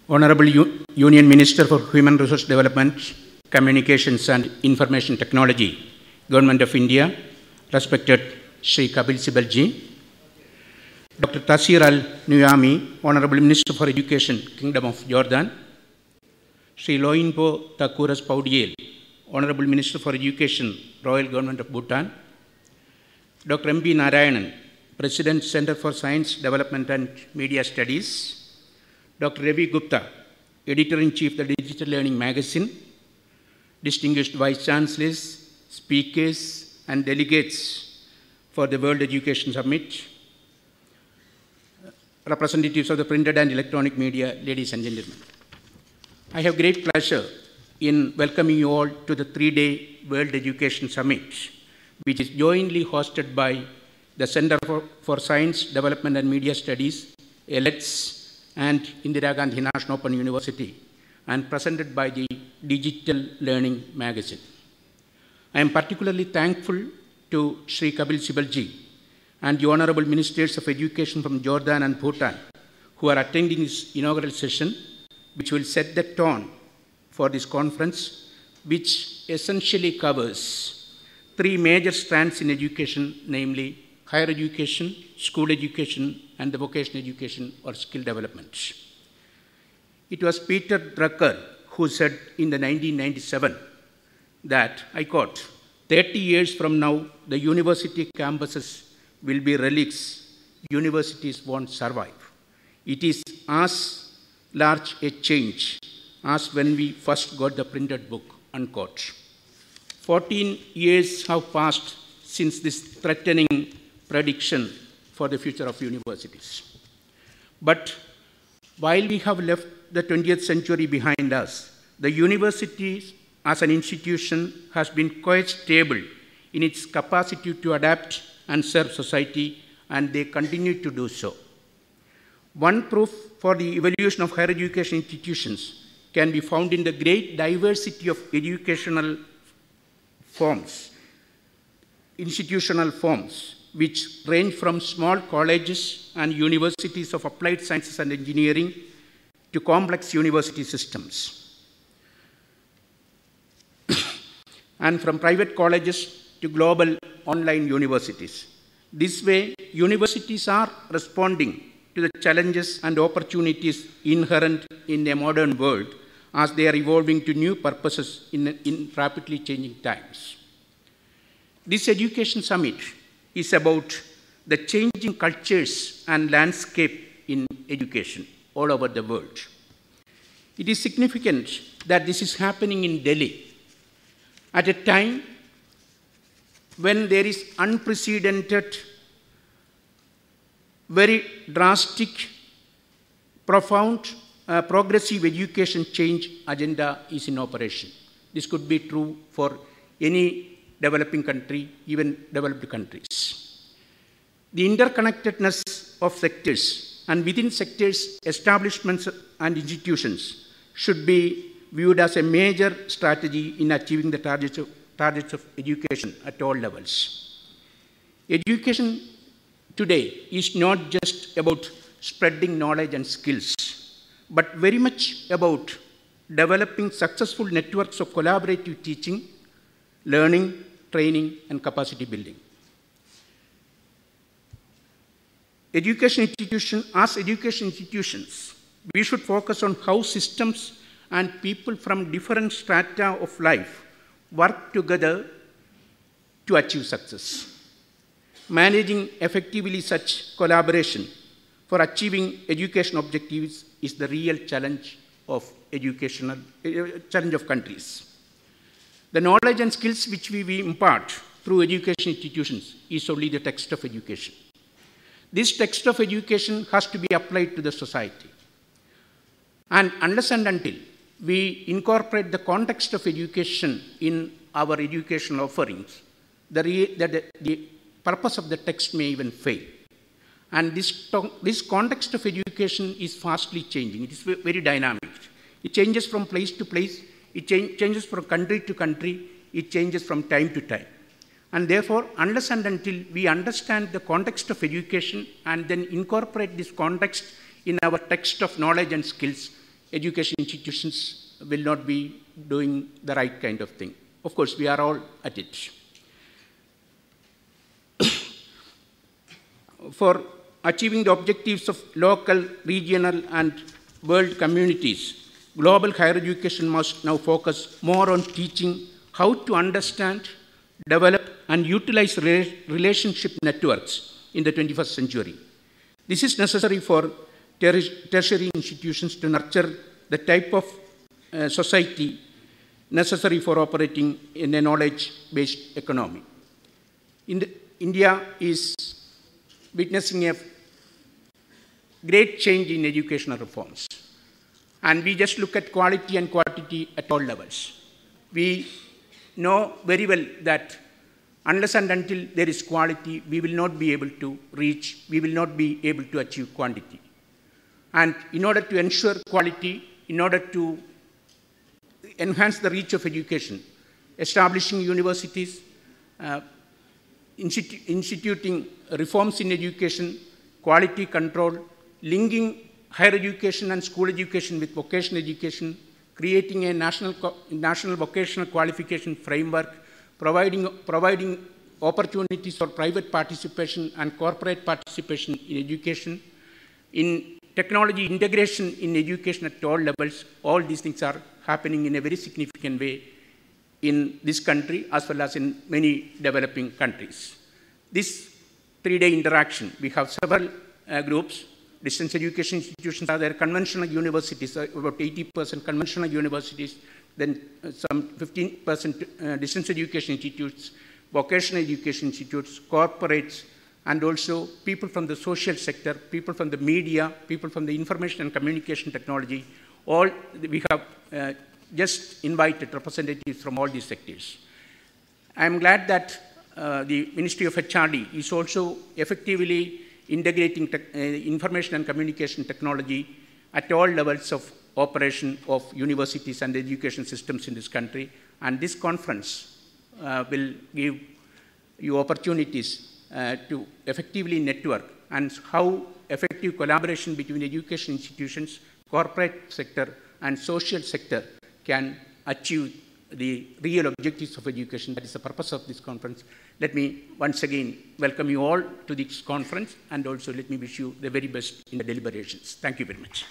Honorable Union Minister for Human Resource Development, Communications and Information Technology, Government of India, respected Sri Kapil Sibal Ji, Dr. Tasir Al-Nuyami, Honorable Minister for Education, Kingdom of Jordan, Sri Loinpo Takuras Paudiel, Honorable Minister for Education, Royal Government of Bhutan, Dr. M.P. Narayanan, President, Center for Science Development and Media Studies, Dr. Ravi Gupta, Editor-in-Chief of the Digital Learning Magazine, distinguished Vice Chancellors, speakers, and delegates for the World Education Summit, representatives of the printed and electronic media, ladies and gentlemen. I have great pleasure in welcoming you all to the 3-day World Education Summit, which is jointly hosted by the Center for Science Development and Media Studies, ELETS, and Indira Gandhi National Open University, and presented by the Digital Learning Magazine. I am particularly thankful to Sri Kapil Sibal Ji and the Honorable Ministers of Education from Jordan and Bhutan who are attending this inaugural session, which will set the tone for this conference, which essentially covers 3 major strands in education, namely higher education, school education, and the vocational education or skill development. It was Peter Drucker who said in the 1997 that, I quote, 30 years from now, the university campuses will be relics. Universities won't survive. It is as large a change as when we first got the printed book, unquote. 14 years have passed since this threatening prediction for the future of universities. But while we have left the 20th century behind us, the universities as an institution has been quite stable in its capacity to adapt and serve society, and they continue to do so. One proof for the evolution of higher education institutions can be found in the great diversity of educational forms, institutional forms, which range from small colleges and universities of applied sciences and engineering to complex university systems, and from private colleges to global online universities. This way, universities are responding to the challenges and opportunities inherent in a modern world as they are evolving to new purposes in rapidly changing times. This education summit is about the changing cultures and landscape in education all over the world. It is significant that this is happening in Delhi at a time when there is unprecedented, very drastic, profound, progressive education change agenda is in operation. This could be true for any developing country, even developed countries. The interconnectedness of sectors and within sectors, establishments and institutions should be viewed as a major strategy in achieving the targets of education at all levels. Education today is not just about spreading knowledge and skills, but very much about developing successful networks of collaborative teaching, learning, training, and capacity building. Education institutions, we should focus on how systems and people from different strata of life work together to achieve success. Managing effectively such collaboration for achieving education objectives is the real challenge of countries. The knowledge and skills which we impart through education institutions is only the text of education. This text of education has to be applied to the society. And unless and until we incorporate the context of education in our educational offerings, the purpose of the text may even fail. And this context of education is fastly changing. It is very dynamic. It changes from place to place. It changes from country to country. It changes from time to time. And therefore, unless and until we understand the context of education and then incorporate this context in our text of knowledge and skills, education institutions will not be doing the right kind of thing. Of course, we are all at it. For achieving the objectives of local, regional, and world communities, global higher education must now focus more on teaching how to understand, develop, and utilize relationship networks in the 21st century. This is necessary for tertiary institutions to nurture the type of society necessary for operating in a knowledge-based economy. India is witnessing a great change in educational reforms. And we just look at quality and quantity at all levels. We know very well that unless and until there is quality, we will not be able to achieve quantity. And in order to ensure quality, in order to enhance the reach of education, establishing universities, instituting reforms in education, quality control, linking higher education and school education with vocational education, creating a national vocational qualification framework, providing opportunities for private participation and corporate participation in education, in technology integration in education at all levels. All these things are happening in a very significant way in this country as well as in many developing countries. This 3-day interaction, we have several groups. Distance education institutions are there, conventional universities, about 80% conventional universities, then some 15% distance education institutes, vocational education institutes, corporates, and also people from the social sector, people from the media, people from the information and communication technology. All we have just invited representatives from all these sectors. I am glad that the Ministry of HRD is also effectively integrating information and communication technology at all levels of operation of universities and education systems in this country. And this conference will give you opportunities to effectively network and how effective collaboration between education institutions, corporate sector, and social sector can achieve the real objectives of education. That is the purpose of this conference. Let me once again welcome you all to this conference, and also let me wish you the very best in the deliberations. Thank you very much.